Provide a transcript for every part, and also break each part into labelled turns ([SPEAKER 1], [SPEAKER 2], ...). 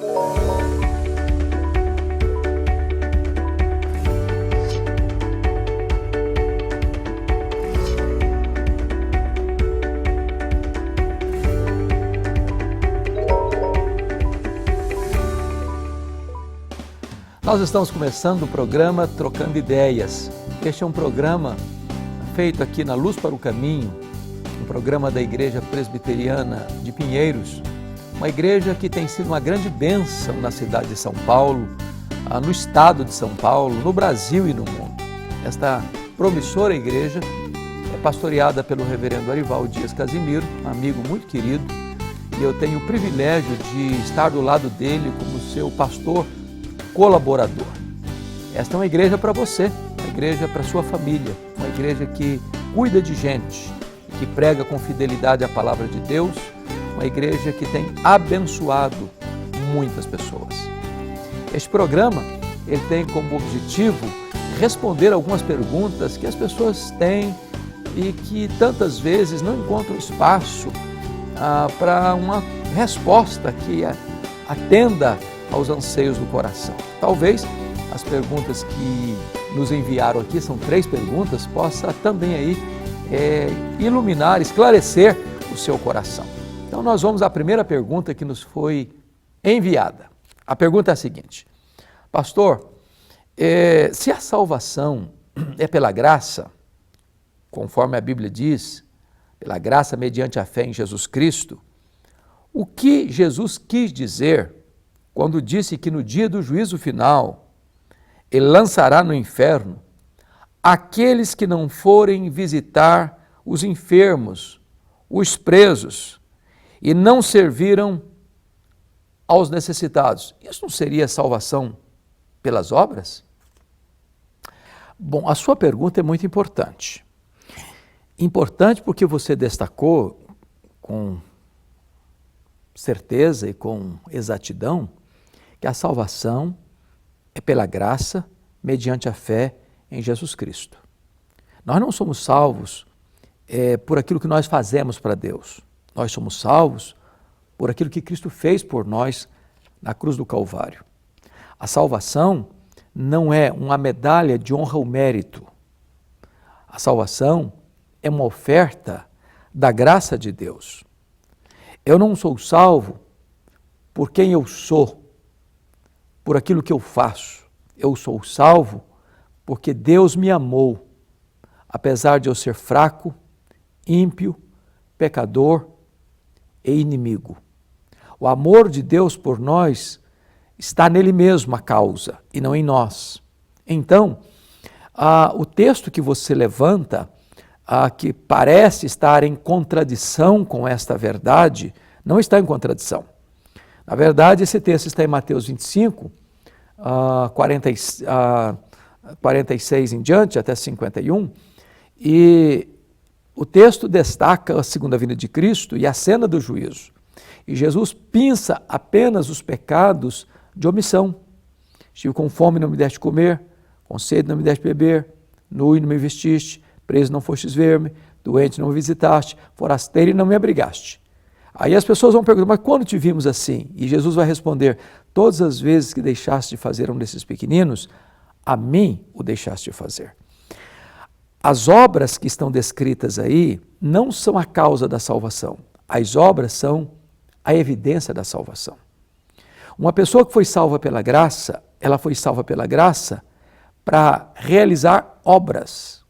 [SPEAKER 1] Nós estamos começando o programa Trocando Ideias. Este é um programa feito aqui na Luz para o Caminho, um programa da Igreja Presbiteriana de Pinheiros, uma igreja que tem sido uma grande bênção na cidade de São Paulo, no estado de São Paulo, no Brasil e no mundo. Esta promissora igreja é pastoreada pelo reverendo Arival Dias Casimiro, um amigo muito querido, e eu tenho o privilégio de estar do lado dele como seu pastor colaborador. Esta é uma igreja para você, uma igreja para sua família, uma igreja que cuida de gente, que prega com fidelidade a palavra de Deus, uma igreja que tem abençoado muitas pessoas. Este programa, ele tem como objetivo responder algumas perguntas que as pessoas têm e que tantas vezes não encontram espaço para uma resposta que atenda aos anseios do coração. Talvez as perguntas que nos enviaram aqui, são 3 perguntas, possa também aí iluminar, esclarecer o seu coração. Então nós vamos à primeira pergunta que nos foi enviada. A pergunta é a seguinte: pastor, se a salvação é pela graça, conforme a Bíblia diz, pela graça mediante a fé em Jesus Cristo, o que Jesus quis dizer quando disse que no dia do juízo final, ele lançará no inferno aqueles que não forem visitar os enfermos, os presos, e não serviram aos necessitados? Isso não seria salvação pelas obras? Bom, a sua pergunta é muito importante. Importante porque você destacou com certeza e com exatidão que a salvação é pela graça, mediante a fé em Jesus Cristo. Nós não somos salvos por aquilo que nós fazemos para Deus. Nós somos salvos por aquilo que Cristo fez por nós na cruz do Calvário. A salvação não é uma medalha de honra ou mérito. A salvação é uma oferta da graça de Deus. Eu não sou salvo por quem eu sou, por aquilo que eu faço. Eu sou salvo porque Deus me amou, apesar de eu ser fraco, ímpio, pecador e inimigo. O amor de Deus por nós está nele mesmo a causa e não em nós. Então, o texto que você levanta, que parece estar em contradição com esta verdade, não está em contradição. Na verdade, esse texto está em Mateus 25, 46 em diante, até 51, e o texto destaca a segunda vinda de Cristo e a cena do juízo. E Jesus pinça apenas os pecados de omissão. Estive com fome, não me deste comer, com sede, não me deste beber, nu e não me vestiste, preso, não fostes ver-me, doente, não me visitaste, forasteiro e não me abrigaste. Aí as pessoas vão perguntar, mas quando te vimos assim? E Jesus vai responder, todas as vezes que deixaste de fazer um desses pequeninos, a mim o deixaste de fazer. As obras que estão descritas aí não são a causa da salvação. As obras são a evidência da salvação. Uma pessoa que foi salva pela graça, ela foi salva pela graça para realizar obras.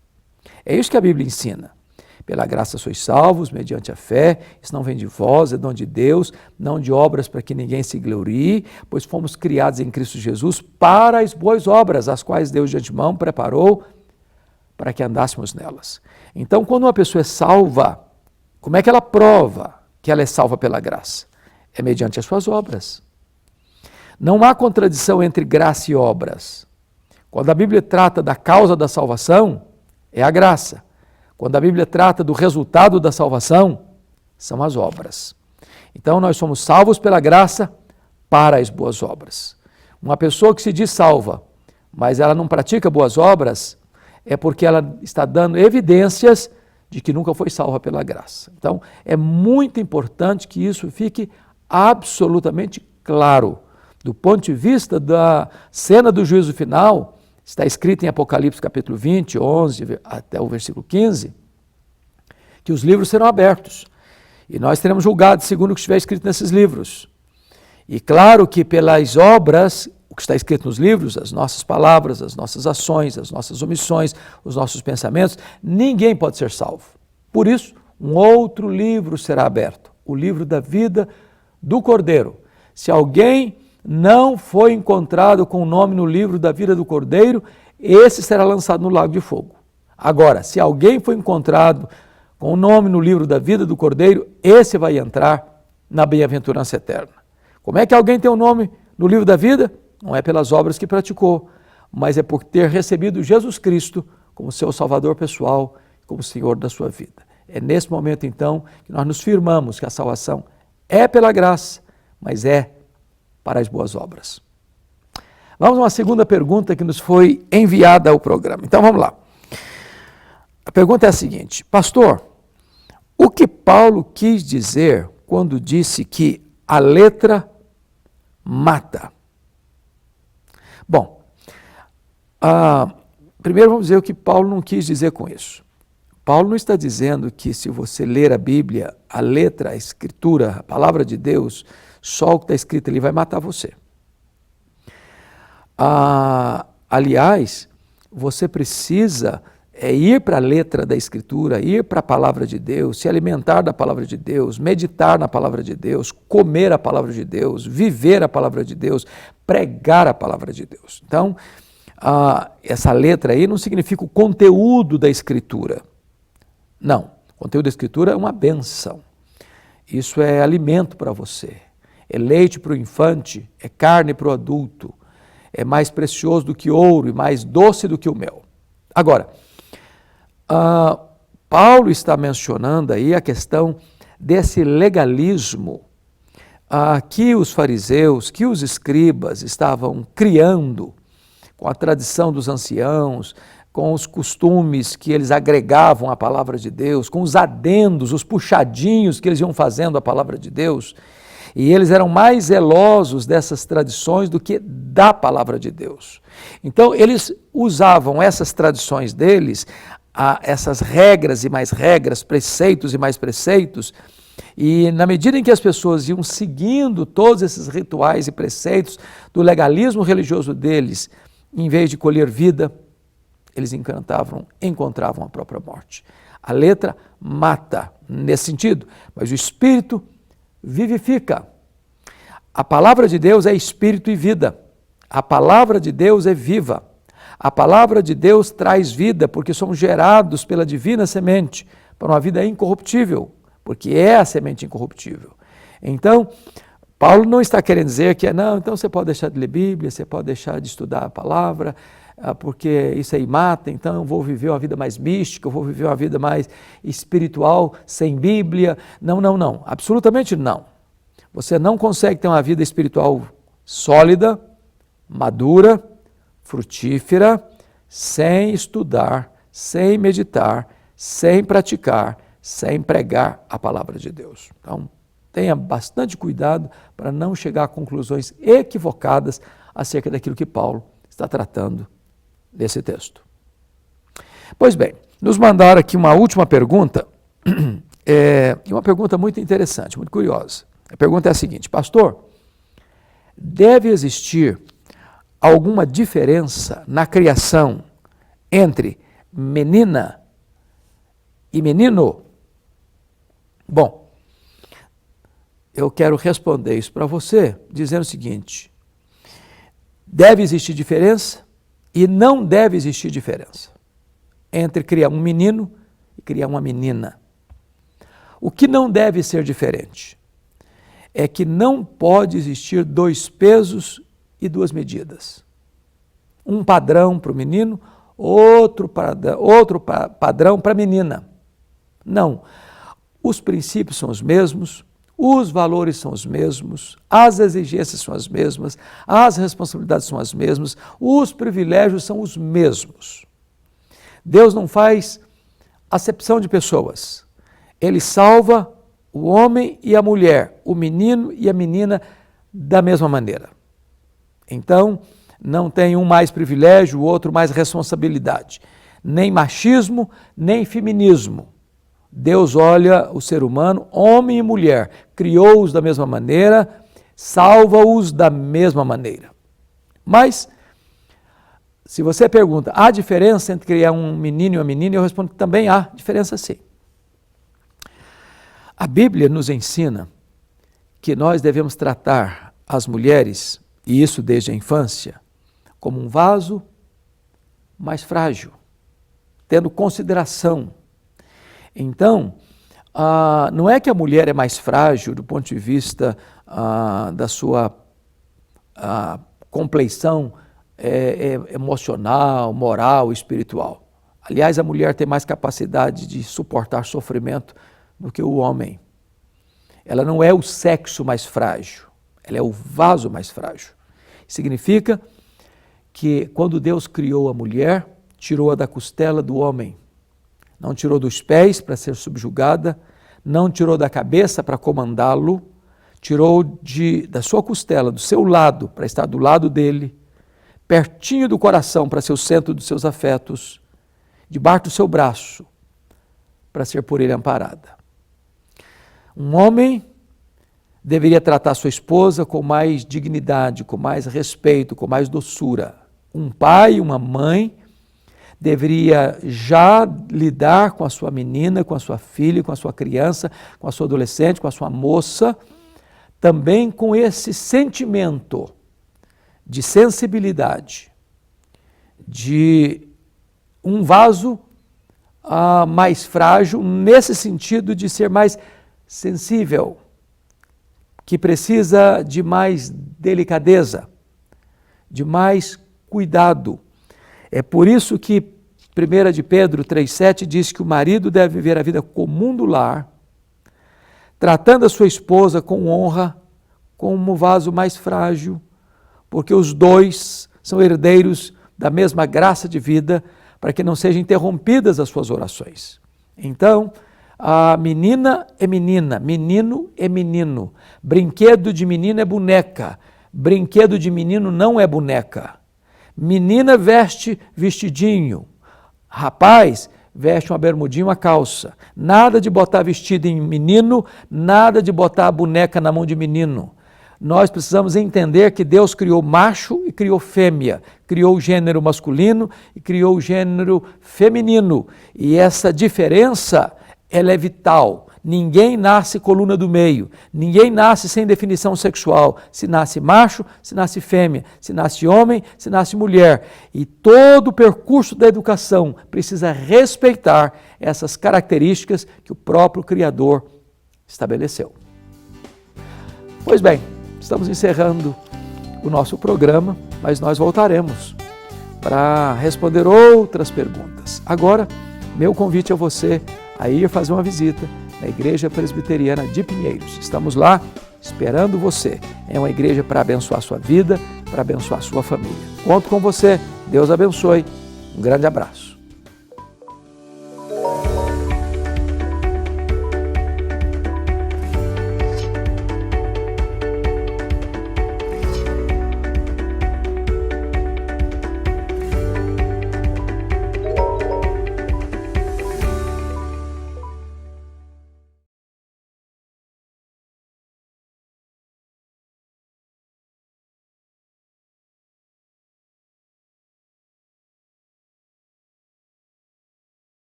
[SPEAKER 1] É isso que a Bíblia ensina. Pela graça sois salvos, mediante a fé, isso não vem de vós, é dom de Deus, não de obras para que ninguém se glorie, pois fomos criados em Cristo Jesus para as boas obras, as quais Deus de antemão preparou para que andássemos nelas. Então, quando uma pessoa é salva, como é que ela prova que ela é salva pela graça? É mediante as suas obras. Não há contradição entre graça e obras. Quando a Bíblia trata da causa da salvação, é a graça. Quando a Bíblia trata do resultado da salvação, são as obras. Então, nós somos salvos pela graça para as boas obras. Uma pessoa que se diz salva, mas ela não pratica boas obras, é porque ela está dando evidências de que nunca foi salva pela graça. Então, é muito importante que isso fique absolutamente claro do ponto de vista da cena do juízo final, está escrito em Apocalipse capítulo 20, 11 até o versículo 15, que os livros serão abertos e nós seremos julgados segundo o que estiver escrito nesses livros. E claro que pelas obras, o que está escrito nos livros, as nossas palavras, as nossas ações, as nossas omissões, os nossos pensamentos, ninguém pode ser salvo. Por isso, um outro livro será aberto, o livro da vida do Cordeiro. Se alguém não foi encontrado com o nome no livro da vida do Cordeiro, esse será lançado no lago de fogo. Agora, se alguém foi encontrado com o nome no livro da vida do Cordeiro, esse vai entrar na bem-aventurança eterna. Como é que alguém tem o nome no livro da vida? Não é pelas obras que praticou, mas é por ter recebido Jesus Cristo como seu Salvador pessoal, como Senhor da sua vida. É nesse momento, então, que nós nos firmamos que a salvação é pela graça, mas é para as boas obras. Vamos a uma segunda pergunta que nos foi enviada ao programa. Então vamos lá. A pergunta é a seguinte: pastor, o que Paulo quis dizer quando disse que a letra mata? Bom, primeiro vamos dizer o que Paulo não quis dizer com isso. Paulo não está dizendo que se você ler a Bíblia, a letra, a escritura, a palavra de Deus, só o que está escrito ali vai matar você. Aliás, você precisa ir para a letra da escritura, ir para a palavra de Deus, se alimentar da palavra de Deus, meditar na palavra de Deus, comer a palavra de Deus, viver a palavra de Deus, pregar a palavra de Deus. Então, essa letra aí não significa o conteúdo da escritura. Não, o conteúdo da escritura é uma bênção. Isso é alimento para você, é leite para o infante, é carne para o adulto, é mais precioso do que ouro e mais doce do que o mel. Agora, Paulo está mencionando aí a questão desse legalismo que os fariseus, que os escribas estavam criando com a tradição dos anciãos, com os costumes que eles agregavam à palavra de Deus, com os adendos, os puxadinhos que eles iam fazendo à palavra de Deus. E eles eram mais zelosos dessas tradições do que da palavra de Deus. Então, eles usavam essas tradições deles, essas regras e mais regras, preceitos e mais preceitos, e na medida em que as pessoas iam seguindo todos esses rituais e preceitos do legalismo religioso deles, em vez de colher vida, eles encontravam a própria morte. A letra mata nesse sentido, mas o Espírito vivifica. A palavra de Deus é Espírito e vida. A palavra de Deus é viva. A palavra de Deus traz vida, porque somos gerados pela divina semente para uma vida incorruptível, porque é a semente incorruptível. Então, Paulo não está querendo dizer que então você pode deixar de ler Bíblia, você pode deixar de estudar a palavra, porque isso aí mata, então eu vou viver uma vida mais mística, eu vou viver uma vida mais espiritual, sem Bíblia. Não, absolutamente não. Você não consegue ter uma vida espiritual sólida, madura, frutífera, sem estudar, sem meditar, sem praticar, sem pregar a palavra de Deus. Então, tenha bastante cuidado para não chegar a conclusões equivocadas acerca daquilo que Paulo está tratando nesse texto. Pois bem, nos mandaram aqui uma última pergunta, e uma pergunta muito interessante, muito curiosa. A pergunta é a seguinte: pastor, deve existir alguma diferença na criação entre menina e menino? Bom, eu quero responder isso para você dizendo o seguinte: deve existir diferença e não deve existir diferença entre criar um menino e criar uma menina. O que não deve ser diferente é que não pode existir dois pesos e duas medidas. Um padrão para o menino, outro padrão para a menina. Não. Os princípios são os mesmos, os valores são os mesmos, as exigências são as mesmas, as responsabilidades são as mesmas, os privilégios são os mesmos. Deus não faz acepção de pessoas. Ele salva o homem e a mulher, o menino e a menina da mesma maneira. Então, não tem um mais privilégio, o outro mais responsabilidade. Nem machismo, nem feminismo. Deus olha o ser humano, homem e mulher, criou-os da mesma maneira, salva-os da mesma maneira. Mas, se você pergunta, há diferença entre criar um menino e uma menina? Eu respondo que também há diferença sim. A Bíblia nos ensina que nós devemos tratar as mulheres, e isso desde a infância, como um vaso mais frágil, tendo consideração. Então, não é que a mulher é mais frágil do ponto de vista da sua compleição emocional, moral, espiritual. Aliás, a mulher tem mais capacidade de suportar sofrimento do que o homem. Ela não é o sexo mais frágil, ela é o vaso mais frágil. Significa que quando Deus criou a mulher, tirou-a da costela do homem. Não tirou dos pés para ser subjugada, não tirou da cabeça para comandá-lo, tirou da sua costela, do seu lado, para estar do lado dele, pertinho do coração, para ser o centro dos seus afetos, debaixo do seu braço, para ser por ele amparada. Um homem deveria tratar sua esposa com mais dignidade, com mais respeito, com mais doçura. Um pai, uma mãe, deveria já lidar com a sua menina, com a sua filha, com a sua criança, com a sua adolescente, com a sua moça, também com esse sentimento de sensibilidade, de um vaso mais frágil, nesse sentido de ser mais sensível, que precisa de mais delicadeza, de mais cuidado. É por isso que 1 de Pedro 3,7 diz que o marido deve viver a vida comum do lar, tratando a sua esposa com honra, como um vaso mais frágil, porque os dois são herdeiros da mesma graça de vida, para que não sejam interrompidas as suas orações. Então, a menina é menina, menino é menino, brinquedo de menina é boneca, brinquedo de menino não é boneca. Menina veste vestidinho, rapaz veste uma bermudinha e uma calça. Nada de botar vestido em menino, nada de botar a boneca na mão de menino. Nós precisamos entender que Deus criou macho e criou fêmea, criou o gênero masculino e criou o gênero feminino. E essa diferença, ela é vital. Ninguém nasce coluna do meio, ninguém nasce sem definição sexual. Se nasce macho, se nasce fêmea, se nasce homem, se nasce mulher. E todo o percurso da educação precisa respeitar essas características que o próprio Criador estabeleceu. Pois bem, estamos encerrando o nosso programa, mas nós voltaremos para responder outras perguntas. Agora, meu convite a você a ir fazer uma visita na Igreja Presbiteriana de Pinheiros. Estamos lá esperando você. É uma igreja para abençoar a sua vida, para abençoar a sua família. Conto com você. Deus abençoe. Um grande abraço.